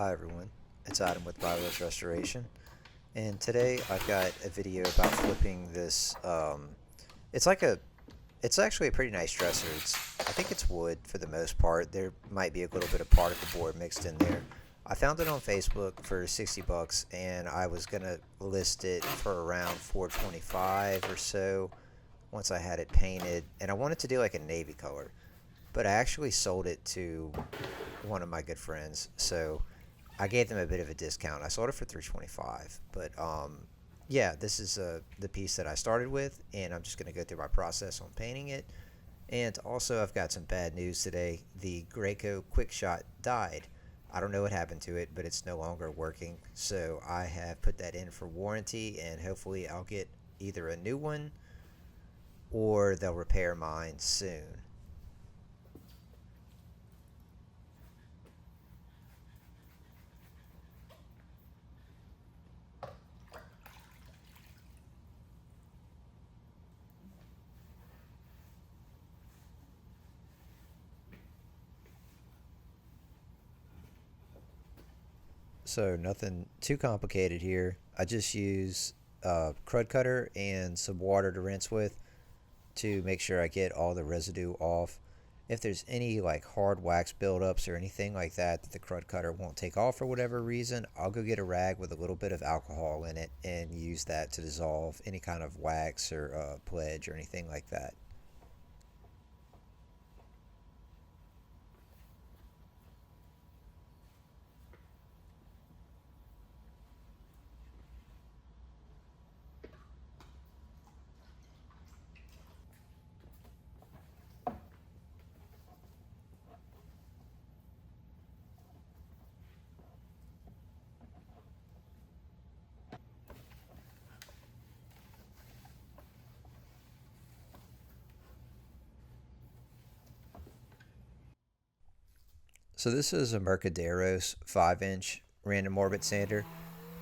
Hi everyone, it's Adam with Wireless Restoration, and today I've got a video about flipping this. It's like a, it's actually a pretty nice dresser. I think it's wood for the most part. There might be a little bit of particle board mixed in there. I found it on Facebook for 60 bucks, and I was gonna list it for around 425 or so once I had it painted, and I wanted to do like a navy color, but I actually sold it to one of my good friends, so I gave them a bit of a discount. I sold it for 325, but yeah, this is the piece that I started with, and I'm just going to go through my process on painting it. And also, I've got some bad news today. The Graco Quickshot died. I don't know what happened to it, but it's no longer working. So I have put that in for warranty, and hopefully, I'll get either a new one or they'll repair mine soon. So nothing too complicated here. I just use crud cutter and some water to rinse with to make sure I get all the residue off. If there's any like hard wax buildups or anything like that that the crud cutter won't take off for whatever reason, I'll go get a rag with a little bit of alcohol in it and use that to dissolve any kind of wax or pledge or anything like that. So this is a Mercaderos 5-inch random orbit sander,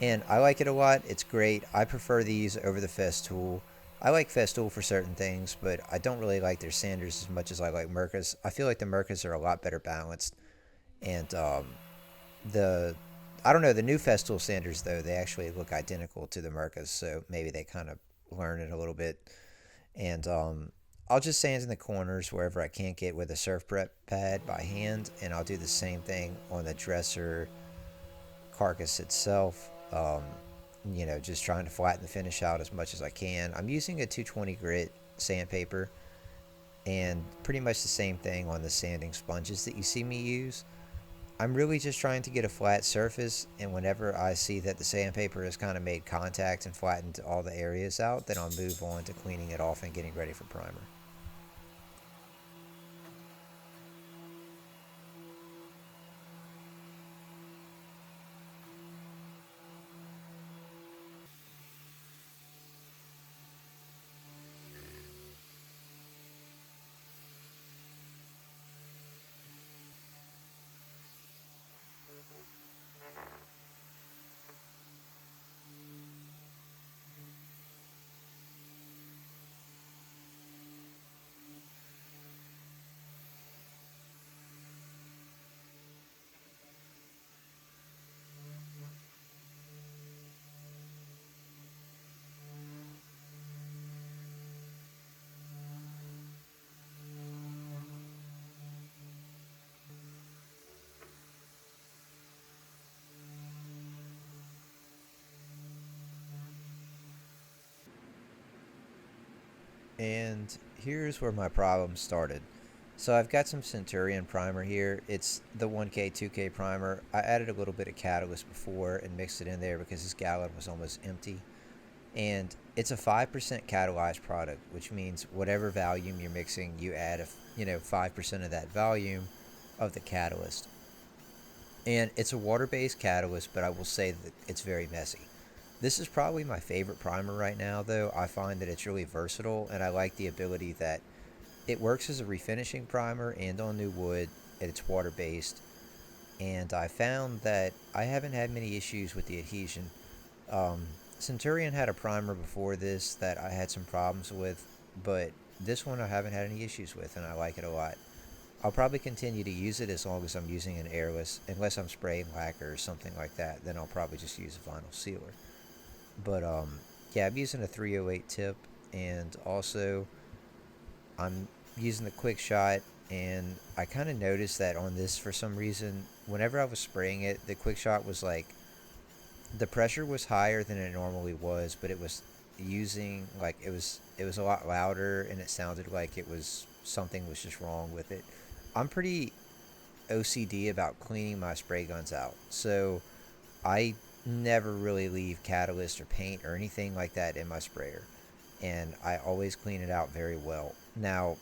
and I like it a lot. It's great. I prefer these over the Festool. I like Festool for certain things, but I don't really like their sanders as much as I like Mercas. I feel like the Mercas are a lot better balanced, and the I don't know, the new Festool sanders though, they actually look identical to the Mercas, so maybe they kind of learn it a little bit. And I'll just sand in the corners wherever I can't get with a surf prep pad by hand, and I'll do the same thing on the dresser carcass itself. Just trying to flatten the finish out as much as I can. I'm using a 220 grit sandpaper, and pretty much the same thing on the sanding sponges that you see me use. I'm really just trying to get a flat surface, and whenever I see that the sandpaper has kind of made contact and flattened all the areas out, then I'll move on to cleaning it off and getting ready for primer. And here's where my problem started. So I've got some Centurion primer here. It's the 1K, 2K primer. I added a little bit of catalyst before and mixed it in there because this gallon was almost empty. And it's a 5% catalyzed product, which means whatever volume you're mixing, you add 5% of that volume of the catalyst. And it's a water-based catalyst, but I will say that it's very messy. This is probably my favorite primer right now, though. I find that it's really versatile, and I like the ability that it works as a refinishing primer and on new wood, and it's water-based. And I found that I haven't had many issues with the adhesion. Um, Centurion had a primer before this that I had some problems with, but this one I haven't had any issues with, and I like it a lot. I'll probably continue to use it as long as I'm using an airless, unless I'm spraying lacquer or something like that. Then I'll probably just use a vinyl sealer. But yeah, I'm using a 308 tip, and also I'm using the Quickshot, and I kind of noticed that on this for some reason, whenever I was spraying it, the Quickshot was like the pressure was higher than it normally was, but it was using like it was a lot louder, and it sounded like it was something was just wrong with it. I'm pretty OCD about cleaning my spray guns out, so I never really leave catalyst or paint or anything like that in my sprayer, and I always clean it out very well. Now,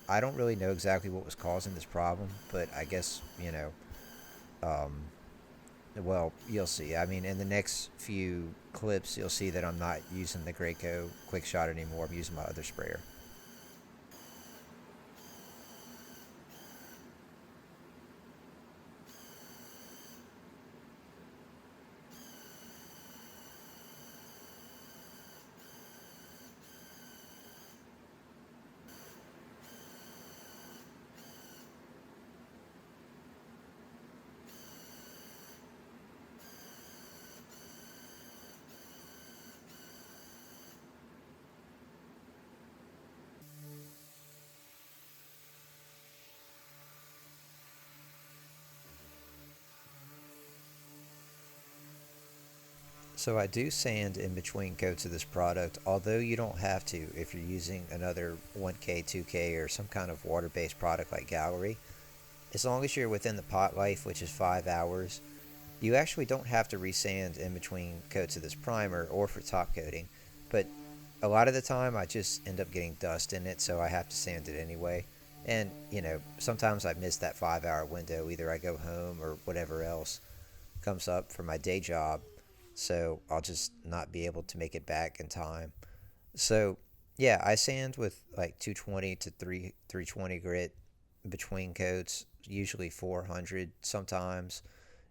I don't really know exactly what was causing this problem, but I guess, um, well, you'll see. I mean, in the next few clips, you'll see that I'm not using the Graco Quick Shot anymore. I'm using my other sprayer. So I do sand in between coats of this product, although you don't have to if you're using another 1K, 2K, or some kind of water-based product like Gallery. As long as you're within the pot life, which is 5 hours, you actually don't have to resand in between coats of this primer or for top coating. But a lot of the time, I just end up getting dust in it, so I have to sand it anyway. And, sometimes I miss that 5 hour window. Either I go home or whatever else comes up for my day job, so I'll just not be able to make it back in time. So, yeah, I sand with like 220 to 320 grit between coats, usually 400 sometimes.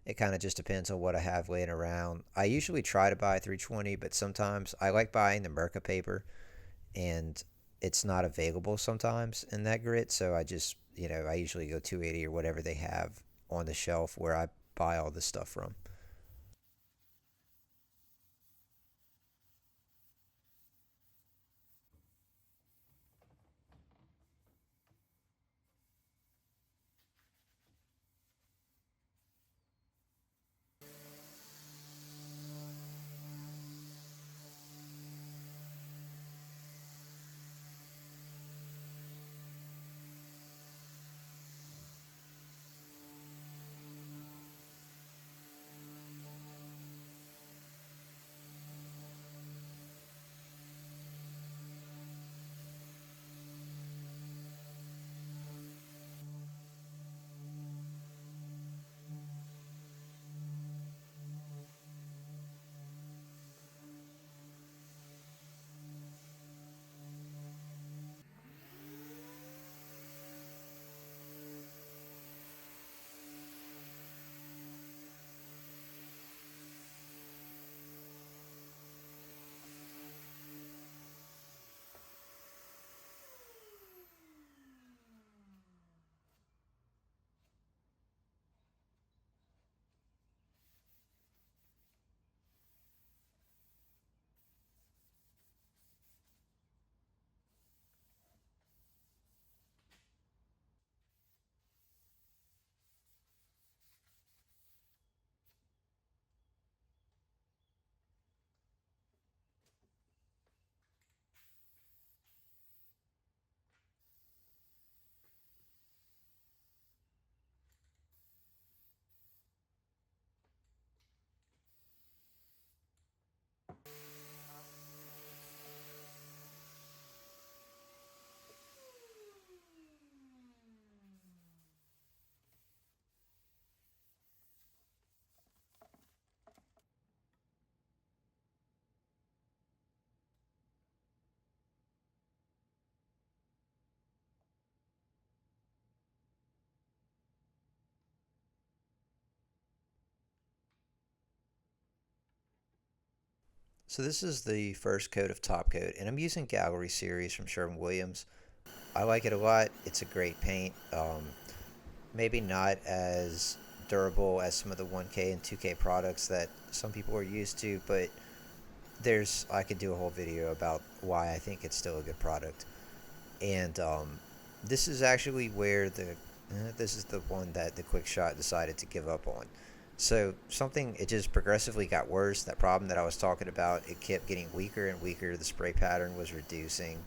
It kind of just depends on what I have laying around. I usually try to buy 320, but sometimes I like buying the Merca paper, and it's not available sometimes in that grit. So I just, I usually go 280 or whatever they have on the shelf where I buy all this stuff from. So this is the first coat of top coat, and I'm using Gallery series from Sherwin Williams. I like it a lot. It's a great paint. maybe not as durable as some of the 1K and 2K products that some people are used to, but I could do a whole video about why I think it's still a good product. And this is actually where this is the one that the Quickshot decided to give up on. So something, it just progressively got worse. That problem that I was talking about, it kept getting weaker and weaker. The spray pattern was reducing,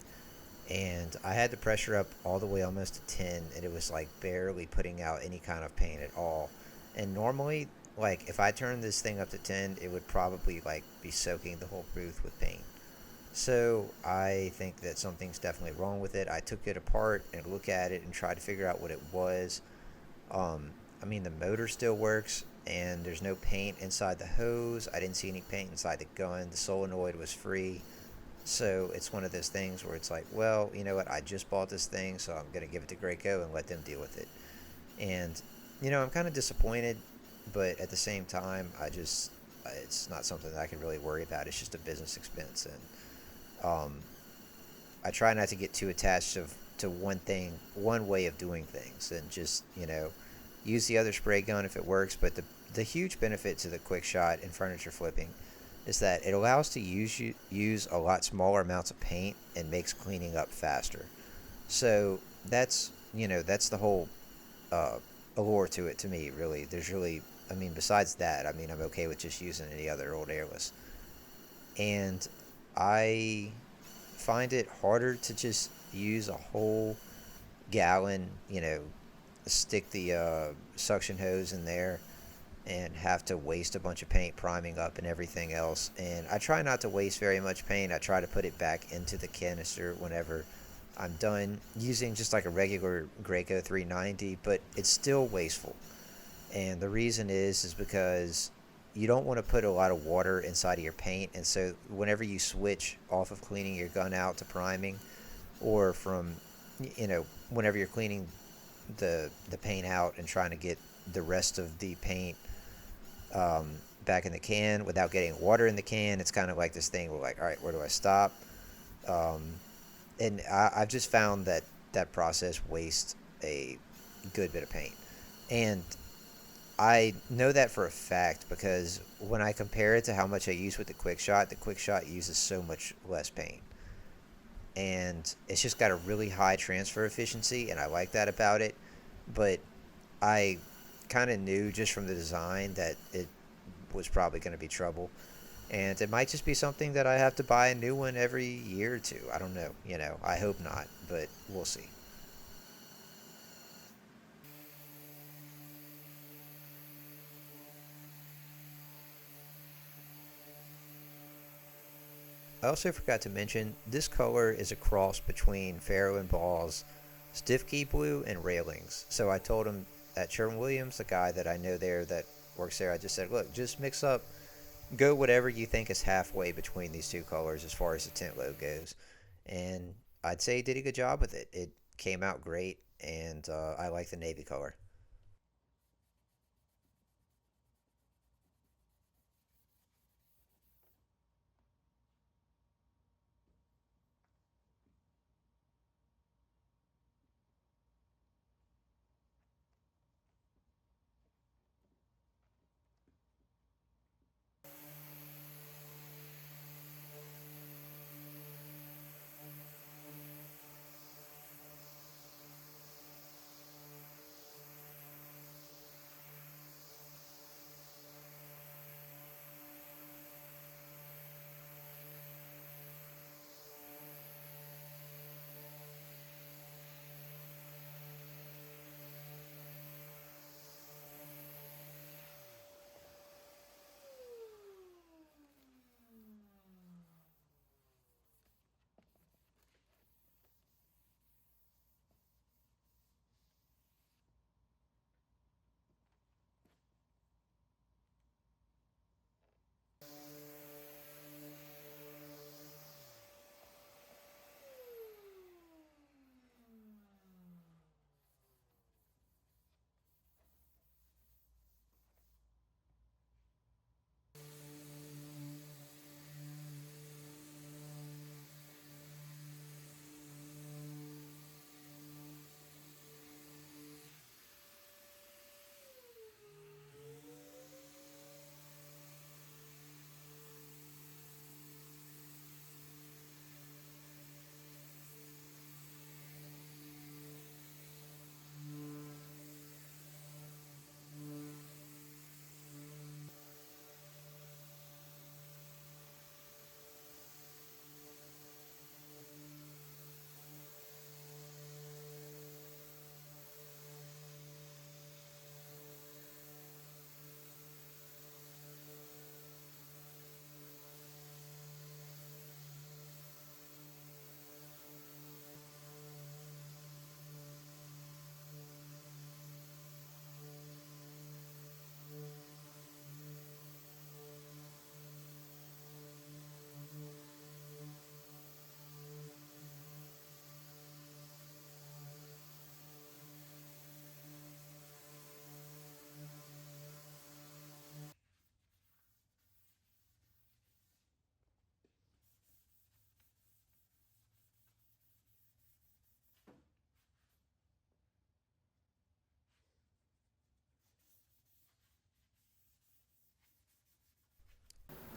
and I had the pressure up all the way almost to 10, and it was like barely putting out any kind of paint at all. And normally, like if I turned this thing up to 10, it would probably like be soaking the whole booth with paint. So I think that something's definitely wrong with it. I took it apart and looked at it and tried to figure out what it was. Um, I mean, the motor still works, and there's no paint inside the hose. I didn't see any paint inside the gun. The solenoid was free. So it's one of those things where it's like, well, you know what? I just bought this thing, so I'm going to give it to Graco and let them deal with it. And, I'm kind of disappointed, but at the same time, it's not something that I can really worry about. It's just a business expense. And I try not to get too attached to one thing, one way of doing things, and just, use the other spray gun if it works. But the huge benefit to the Quick Shot in furniture flipping is that it allows to use a lot smaller amounts of paint and makes cleaning up faster. So that's the whole uh, allure to it to me. Really, there's really, I mean, besides that, I mean, I'm okay with just using any other old airless, and I find it harder to just use a whole gallon, stick the suction hose in there and have to waste a bunch of paint priming up and everything else. And I try not to waste very much paint. I try to put it back into the canister whenever I'm done using just like a regular Graco 390, but it's still wasteful. And the reason is because you don't want to put a lot of water inside of your paint, and so whenever you switch off of cleaning your gun out to priming, or from whenever you're cleaning the paint out and trying to get the rest of the paint back in the can without getting water in the can, it's kind of like this thing where like, all right, where do I stop? um, and I've just found that that process wastes a good bit of paint. And I know that for a fact because when I compare it to how much I use with the Quick Shot uses so much less paint. And it's just got a really high transfer efficiency, and I like that about it. But I kind of knew just from the design that it was probably going to be trouble. And it might just be something that I have to buy a new one every year or two. I don't know. I hope not, but we'll see. I also forgot to mention this color is a cross between Farrow and Ball's Stiff Key Blue and Railings. So I told him at Sherwin-Williams, the guy that I know there that works there, I just said, look, just mix up, go whatever you think is halfway between these two colors as far as the tint load goes. And I'd say he did a good job with it. It came out great, and I like the navy color.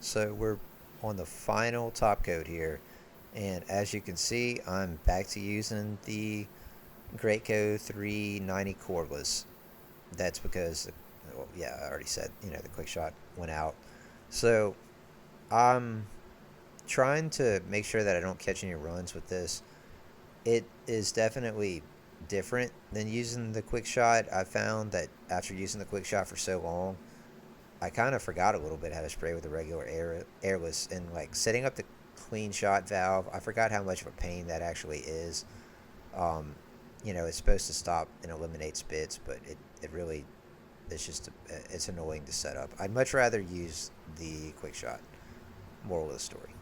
So we're on the final top coat here, and as you can see, I'm back to using the Graco 390 cordless. That's because, well, yeah, I already said, the Quickshot went out. So I'm trying to make sure that I don't catch any runs with this. It is definitely different than using the Quickshot. I found that after using the Quickshot for so long, I kind of forgot a little bit how to spray with a regular airless, and like setting up the clean shot valve. I forgot how much of a pain that actually is. Um, it's supposed to stop and eliminate spits, but it really it's annoying to set up. I'd much rather use the quick shot. Moral of the story.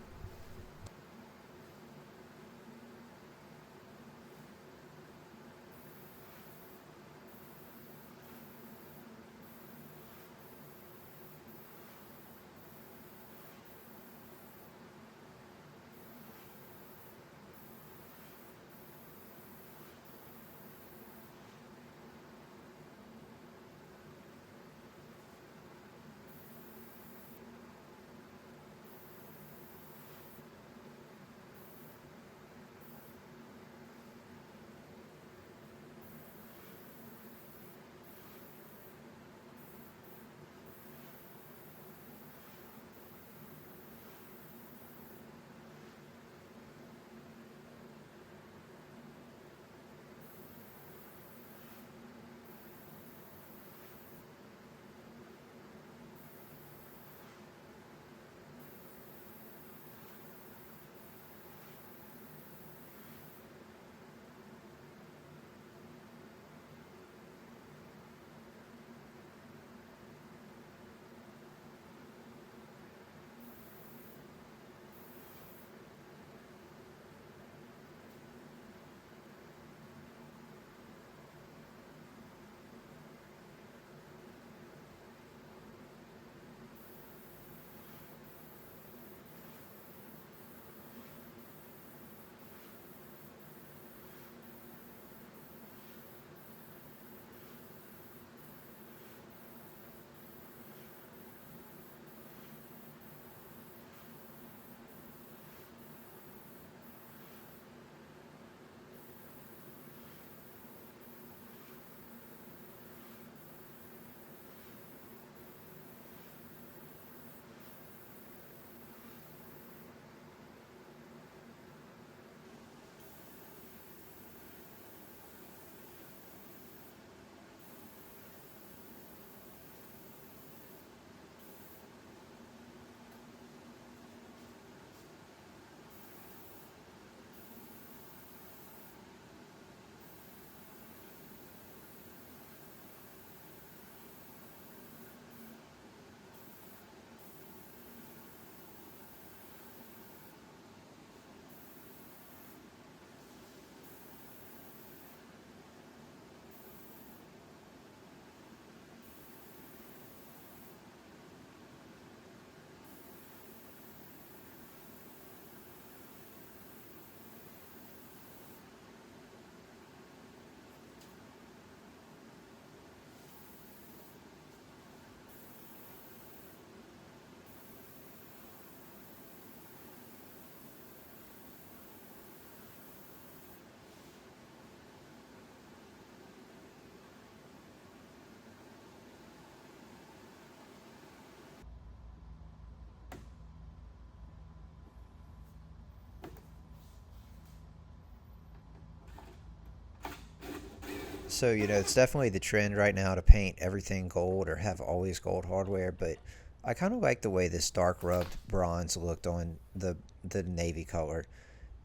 So, it's definitely the trend right now to paint everything gold or have always gold hardware, but I kind of like the way this dark rubbed bronze looked on the navy color.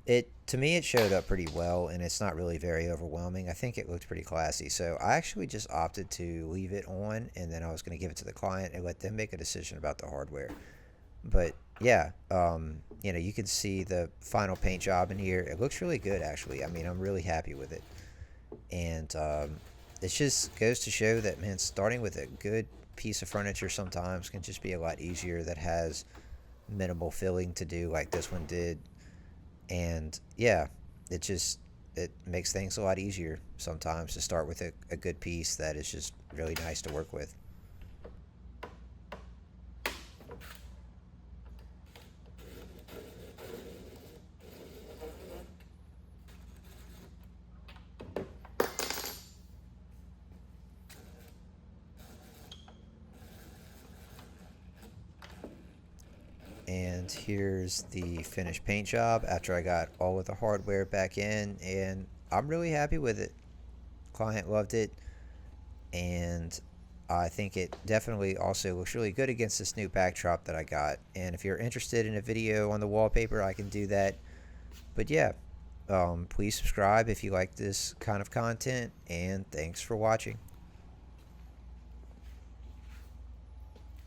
It to me it showed up pretty well, and it's not really very overwhelming. I think it looked pretty classy. So, I actually just opted to leave it on, and then I was going to give it to the client and let them make a decision about the hardware. But yeah, you can see the final paint job in here. It looks really good, actually. I mean, I'm really happy with it. And it just goes to show that, man, starting with a good piece of furniture sometimes can just be a lot easier that has minimal filling to do like this one did. And yeah, it makes things a lot easier sometimes to start with a good piece that is just really nice to work with. And here's the finished paint job after I got all of the hardware back in, and I'm really happy with it. Client loved it, and I think it definitely also looks really good against this new backdrop that I got. And if you're interested in a video on the wallpaper, I can do that. But yeah, please subscribe if you like this kind of content, and thanks for watching.